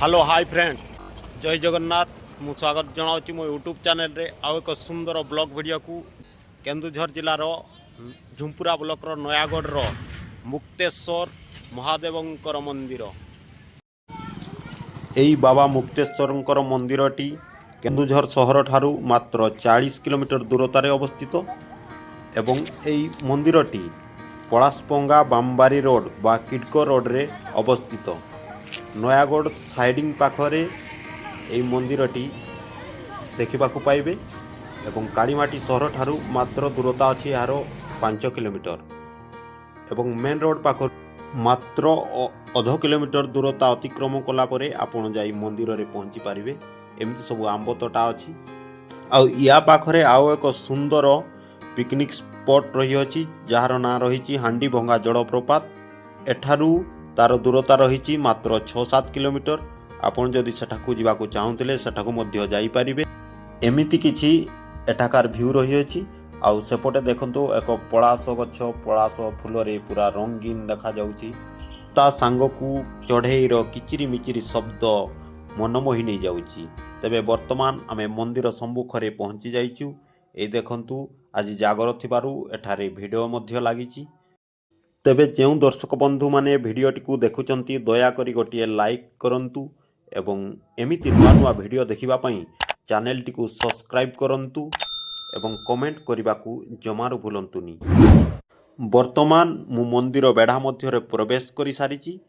Hello hi friend जय जगन्नाथ मु स्वागत जनावि मो यूट्यूब चैनल रे आउ एक सुंदर ब्लॉग वीडियो को केन्दुझर जिलार झुंपुरा ब्लॉकर नयागढ़ मुक्तेश्वर महादेवंकर मंदिर। एई बाबा मुक्तेश्वरंकर मंदिरटी केन्दुझर सहर ठारू मात्र 40 किलोमीटर दूरतार अवस्थित एवं एई मंदिरटी पलासपंगा बामबारी रोड बा किडको रोड रे अवस्थित। नयागढ़ साइडिंग पाखरे एई मंदिरटी देखिबाकू पाइबे एवं कालीमाटी सहर ठारू मात्र दूरता अछि यार 5 किलोमीटर एवं मेन रोड पाखर मात्र अध किलोमीटर दूरता अतिक्रम कला परे आपण जाई मंदिर रे पहुंची पारिबे। एमती सब आंब तोटा अछि आ या पाखरे आउ एक सुंदर पिकनिक स्पॉट रही अछि जार ना रही हांडी भंगा जलप्रपात। एठारू तार दूरता रही मात्र 6-7 किलोमीटर। आपण जदि सेठाकू जीवाकू चाहुतिले सेठाकू मध्य जाई पारिबे। एमिति किछि एठाकार व्यू रही अछि आउ सेपटे देखंतु एक पलास गछ पलास फूल रे पूरा रंगीन देखा जाउछि। ता सांगकू चढ़ेईर किचिरी मिचिरी शब्द मनमोही नहीं जाउछि। तेबे वर्तमान आमे मंदिर सम्मुखरे पहुंची जाइछु। ए देखंतु आज जागर थिबारु एठारे भिडियो मध्य लागिछि। तेबे जेउ दर्शक बंधु माने भिडियोटी को देखुचंती दया करी गोटिए लाइक करंतु एवं एमिति नुआ नुआ भिडियो देखिबा पई चैनल टी को सब्सक्राइब करंतु एवं कमेंट करने को जमारू भूलंतुनी। वर्तमान मु मंदिर बेढ़ा मध्य प्रवेश कर सारी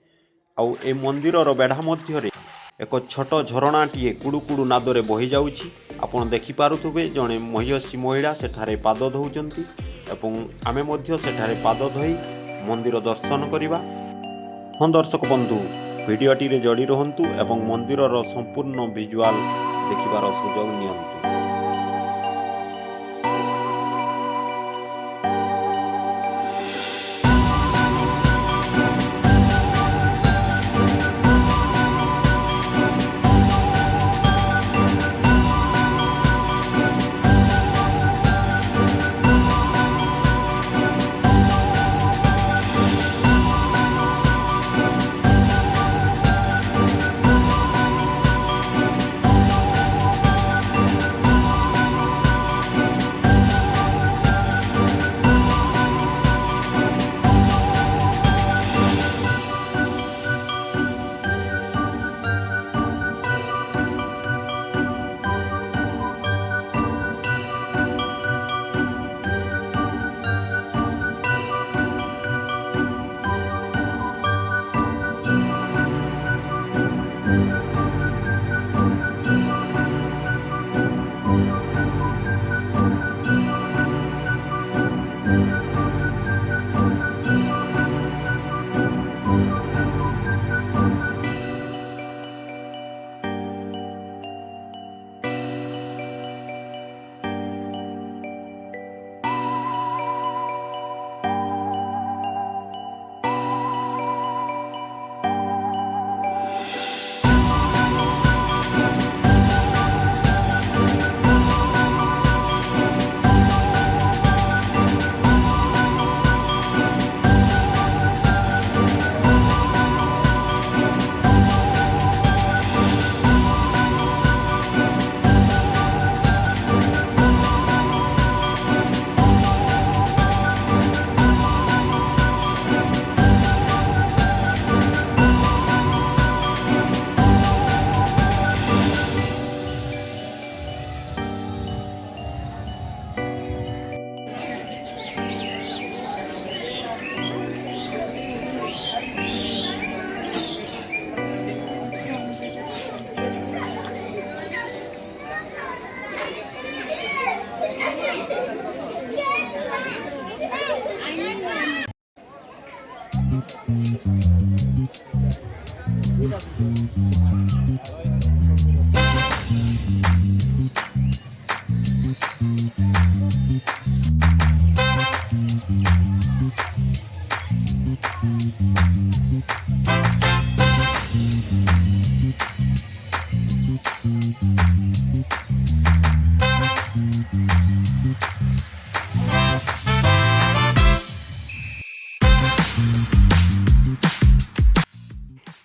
आउ ए मंदिर बेढ़ा मध्य एक छोट झरणाटीए कुड़ू कुड़ू नादरे बही जाउछि। आपण देखि पारुथुबे जणे महिषी महिला सेठारे पाद धौचंती एवं आमे मध्य सेठारे पाद धोई मंदिर दर्शन करिबा। हाँ दर्शक बंधु भिडियोटी रे जड़ी रहंतु एवं मंदिर संपूर्ण विजुअल देखिबार सुजोग नियंतु।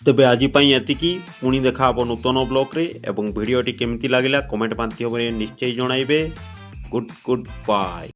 ତେବେ ଆଜି ପାଇଁ ଏତିକି। ପୁଣି ଦେଖା ହେବ ନୂତନ ବ୍ଲଗ୍ରେ ଏବଂ ଭିଡ଼ିଓଟି କେମିତି ଲାଗିଲା କମେଣ୍ଟ ମାଧ୍ୟମରେ ନିଶ୍ଚୟ ଜଣାଇବେ। Good bye.